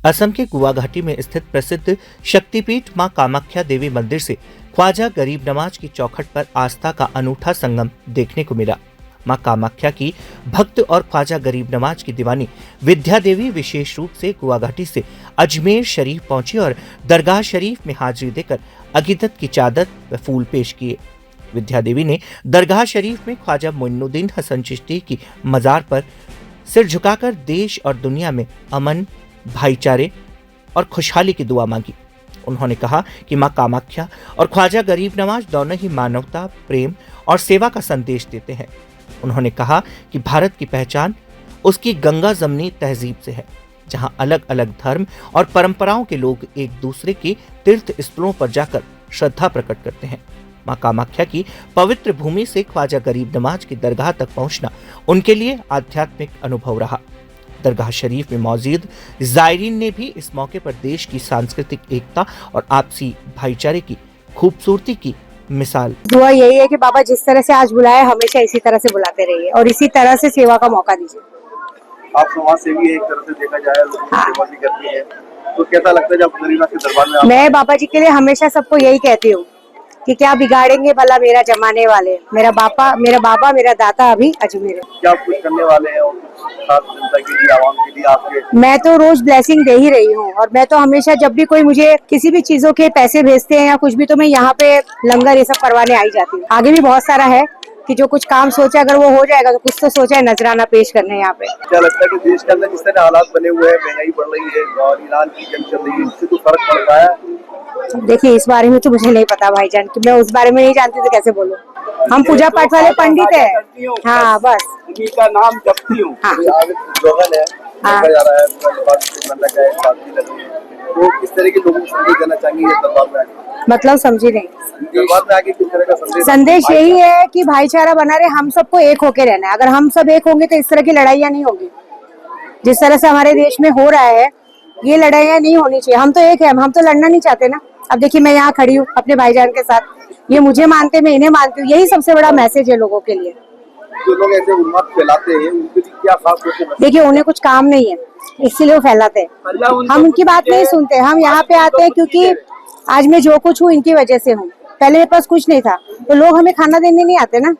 असम के गुवाहाटी में स्थित प्रसिद्ध शक्तिपीठ मां कामाख्या देवी मंदिर से ख्वाजा गरीब नवाज की चौखट पर आस्था का अनूठा संगम देखने को मिला। मां कामाख्या की भक्त और ख्वाजा गरीब नवाज की दीवानी विद्या देवी विशेष रूप से गुवाहाटी से अजमेर शरीफ पहुंची और दरगाह शरीफ में हाजिरी देकर अकीदत की चादर व फूल पेश किए। विद्या देवी ने दरगाह शरीफ में ख्वाजा मोइनुद्दीन हसन चिश्ती की मजार पर सिर झुकाकर देश और दुनिया में अमन, भाईचारे और खुशहाली की दुआ मांगी। उन्होंने कहा कि मां कामाख्या और ख्वाजा गरीब नवाज दोनों ही मानवता, प्रेम और सेवा का संदेश देते हैं। उन्होंने कहा कि भारत की पहचान उसकी गंगा जमनी तहजीब से है, जहां अलग अलग धर्म और परंपराओं के लोग एक दूसरे के तीर्थ स्थलों पर जाकर श्रद्धा प्रकट करते हैं। मां कामाख्या की पवित्र भूमि से ख्वाजा गरीब नवाज की दरगाह तक पहुंचना उनके लिए आध्यात्मिक अनुभव रहा। दरगाह शरीफ में मौजूद जायरीन ने भी इस मौके पर देश की सांस्कृतिक एकता और आपसी भाईचारे की खूबसूरती की मिसाल। दुआ यही है कि बाबा जिस तरह से आज बुलाए हमेशा इसी तरह से बुलाते रहिए और इसी तरह से सेवा का मौका दीजिए। आप समाज सेवी है, एक तरह से देखा जाए लोगों की सेवा भी करती है, तो कैसा लगता है जब गरीबनाथ के दरबार में? मैं बाबा जी के लिए हमेशा सबको यही कहती हूँ कि क्या बिगाड़ेंगे भला मेरा जमाने वाले, मेरा बाबा मेरा दाता अभी अजमेर है। क्या कुछ करने वाले हैं और साथ जनता के लिए, आवाम के लिए आपके? मैं तो रोज ब्लेसिंग दे ही रही हूँ और मैं तो हमेशा जब भी कोई मुझे किसी भी चीजों के पैसे भेजते हैं या कुछ भी, तो मैं यहाँ पे लंगर ये सब करवाने आई जाती हूँ। आगे भी बहुत सारा है कि जो कुछ काम सोचा अगर वो हो जाएगा तो कुछ तो सोचा है नजराना पेश करने यहाँ पे। क्या लगता है कि देश के अंदर जिस तरह हालात बने हुए हैं, महंगाई बढ़ रही है और ईरान की जंग चल रही है, इससे तो फर्क पड़ रहा है? देखिए इस बारे में तो मुझे नहीं पता भाईजान, कि मैं उस बारे में नहीं जानती तो कैसे बोलूं। हम पूजा पाठ वाले पंडित है। हाँ बस उन्हीं का नाम जपती हूँ। हाँ। स्लोगन है, देखा जा रहा है, तो किस तरह के लोगों को संदेश देना चाहिए दरबार में आके? मतलब समझी नहीं। दरबार में आके किस तरह का संदेश यही है कि भाईचारा बना रहे, हम सबको एक होके रहना है। अगर हम सब एक होंगे तो इस तरह की लड़ाइयाँ नहीं होगी। जिस तरह से हमारे देश में हो रहा है, ये लड़ाइयाँ नहीं होनी चाहिए। हम तो एक है, हम तो लड़ना नहीं चाहते ना। अब देखिए मैं यहाँ खड़ी हूँ अपने भाईजान के साथ, ये मुझे मानते, मैं इन्हें मानती हूँ। यही सबसे बड़ा मैसेज है लोगों के लिए। जो लोग ऐसे उन्माद फैलाते हैं उनके लिए क्या खास होते हैं? देखिए उन्हें कुछ काम नहीं है, इसीलिए वो फैलाते हैं। हम उनकी बात नहीं सुनते। हम यहाँ पे आते हैं क्योंकि आज मैं जो कुछ हूँ इनकी वजह से हूँ। पहले मेरे पास कुछ नहीं था तो लोग हमें खाना देने नहीं आते ना।